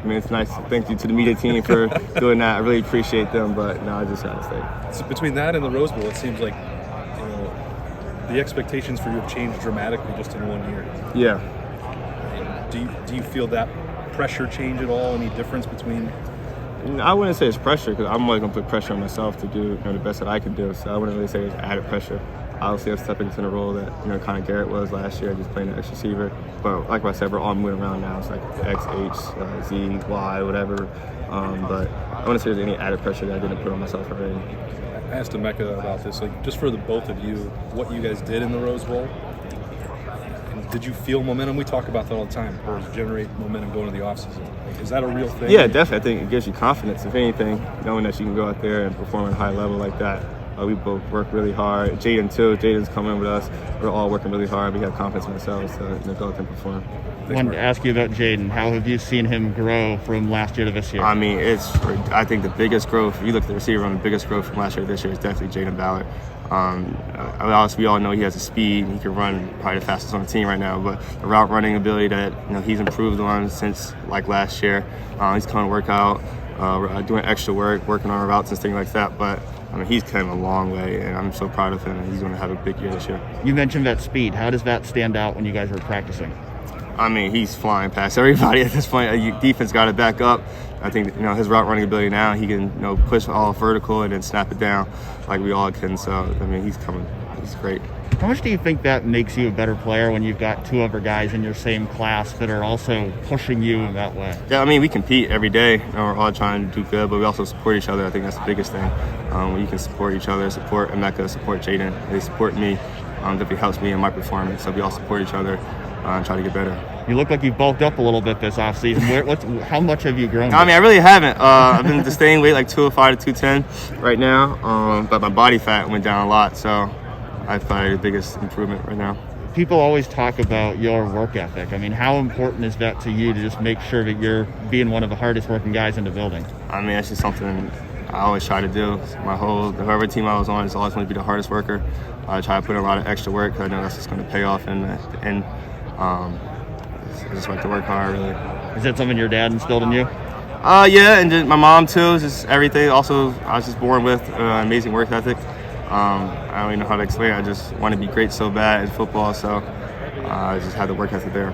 I mean, it's nice. Thank you to the media team for doing that. I really appreciate them, but no, I just gotta stay. So between that and the Rose Bowl, it seems like the expectations for you have changed dramatically just in 1 year. Yeah. Do you feel that pressure change at all? Any difference between? I wouldn't say it's pressure because I'm always gonna put pressure on myself to do the best that I can do. So I wouldn't really say it's added pressure. Obviously, I'm stepping into the role that kind of Garrett was last year, just playing the X receiver. But like I said, we're all moving around now. It's like X, H, Z, Y, whatever. But I wouldn't say there's any added pressure that I didn't put on myself already. I asked Emeka about this, like just for the both of you, what you guys did in the Rose Bowl. And did you feel momentum? We talk about that all the time. Or generate momentum going to the offseason. Like, is that a real thing? Yeah, definitely. I think it gives you confidence, if anything, knowing that you can go out there and perform at a high level like that. We both work really hard. Jaden too. Jaden's coming with us. We're all working really hard. We have confidence in ourselves to go out and perform. I wanted to ask you about Jaden. How have you seen him grow from last year to this year? I mean, I think the biggest growth, if you look at the receiver room, the biggest growth from last year to this year is definitely Jaden Ballard. We all know he has the speed. He can run probably the fastest on the team right now. But the route running ability that he's improved on since like last year. He's coming to work out, doing extra work, working on routes and things like that. But I mean, he's come a long way, and I'm so proud of him. And he's going to have a big year this year. You mentioned that speed. How does that stand out when you guys are practicing? I mean, he's flying past everybody at this point. Defense got to back up. I think his route running ability now, he can push all vertical and then snap it down like we all can. So I mean, he's coming. He's great. How much do you think that makes you a better player when you've got two other guys in your same class that are also pushing you in that way? Yeah, I mean, we compete every day. We're all trying to do good, but we also support each other. I think that's the biggest thing. When you can support each other, support Emeka, support Jaden, they support me. Definitely helps me in my performance. So we all support each other and try to get better. You look like you've bulked up a little bit this offseason. How much have you grown? I mean, I really haven't. I've been just staying weight like 205 to 210 right now, but my body fat went down a lot. So I find the biggest improvement right now. People always talk about your work ethic. I mean, how important is that to you to just make sure that you're being one of the hardest working guys in the building? I mean, that's just something I always try to do. Whoever team I was on, it's always going to be the hardest worker. I try to put in a lot of extra work because I know that's just going to pay off in the end. I just like to work hard, really. Is that something your dad instilled in you? Yeah, and just my mom too. Just everything. Also, I was just born with an amazing work ethic. I don't even know how to explain it. I just want to be great so bad in football, so I just had the work ethic there.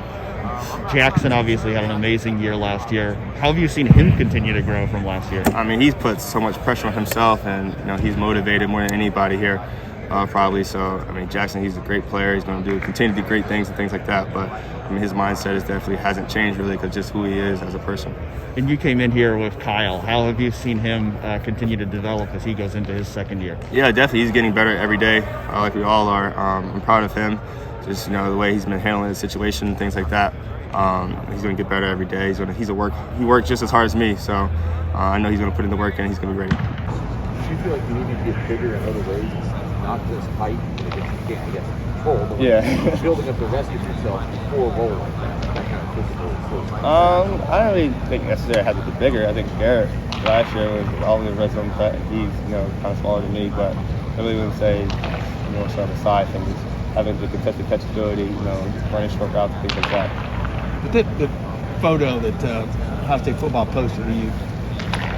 Jackson obviously had an amazing year last year. How have you seen him continue to grow from last year? I mean, he's put so much pressure on himself, and he's motivated more than anybody here, probably. So, I mean, Jackson, he's a great player. He's going to continue to do great things and things like that. But I mean, his mindset definitely hasn't changed really, because just who he is as a person. And you came in here with Kyle. How have you seen him continue to develop as he goes into his second year? Yeah, definitely. He's getting better every day, like we all are. I'm proud of him. Just the way he's been handling the situation and things like that. He's going to get better every day. He worked just as hard as me, so I know he's going to put in the work and he's going to be ready. Do you feel like you need to get bigger in other ways? It's not just height, you can't get control, but building up the rest of yourself for a role like that kind of physical. I don't really think necessarily I had to get bigger. I think Garrett last year was always a red zone cut. He's kind of smaller than me, but I really wouldn't say more so on the side thing. Just having the contested catchability, just running short routes and things like that. But the photo that Ohio State football posted of you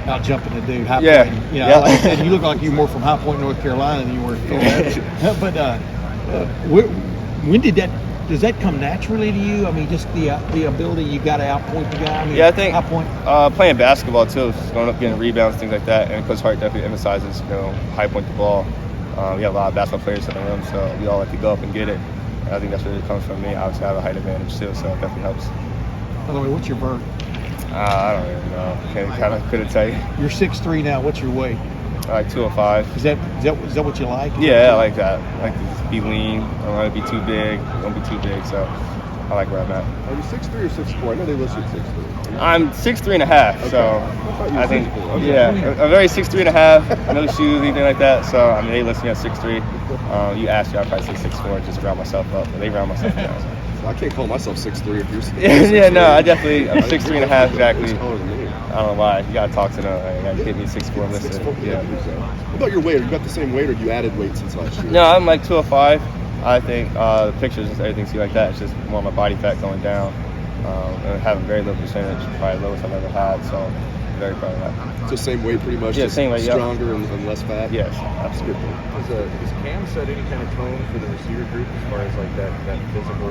out jumping the dude, High Point, like I said, you look like you're more from High Point, North Carolina than you were in Philadelphia. But when did that? Does that come naturally to you? I mean, just the ability you got to outpoint the guy. I mean, I think High Point. Playing basketball too, just going up getting rebounds, things like that. And Coach Hart definitely emphasizes, high point the ball. We have a lot of basketball players in the room, so we all like to go up and get it. And I think that's where it comes from me. Obviously, I have a height advantage too, so it definitely helps. By the way, what's your vert? I don't even know. Couldn't tell you. You're 6'3" now. What's your weight? Like 205. Is that what you like? Yeah, I like that. I like to just be lean. I don't want to be too big. I don't be too big, so I like where I'm at. Are you 6'3" or 6'4"? I know they listed 6'3". I'm 6'3" and a half, Okay. so I think, okay. I'm very 6'3" and a half, no shoes, anything like that. So, I mean, they list me at 6'3". You asked me, I'd probably say 6'4", just round myself up, but they round myself down. So I can't call myself 6'3" if you're 6'3". I definitely, I'm 6'3" and a half, exactly. Taller than me. I don't know why. You gotta talk to them. You gotta get me 6'4" listed. 6'4", Yeah. What about your weight? Are you got the same weight, or you added weight since last year? No, I'm like 205. I think the pictures and everything seem like that. It's just more of my body fat going down. and have a very low percentage, probably lowest I've ever had. So very proud of that. So same weight pretty much, Yeah, just same weight, yeah. stronger and less fat? Yes, That's a good thing. Does Cam set any kind of tone for the receiver group as far as like that physical,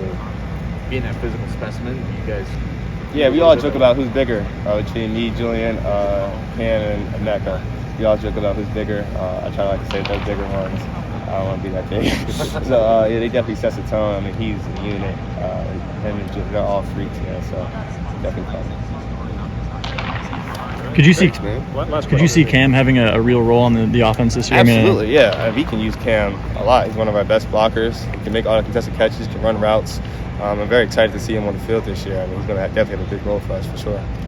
being that physical specimen? You guys. Yeah, we all joke about who's bigger between me, Julian, Cam, and Emeka. We all joke about who's bigger. I try not to say those bigger ones. I don't want to be that big. So yeah, they definitely set the tone. I mean, he's a unit. Him and Julian, they're all freaks, so definitely fun. Could you see Man. Could you see Cam having a real role on the offense this year? Absolutely, yeah. We can use Cam a lot. He's one of our best blockers. He can make all the contested catches, can run routes. I'm very excited to see him on the field this year. I mean, he's going to definitely have a big role for us for sure.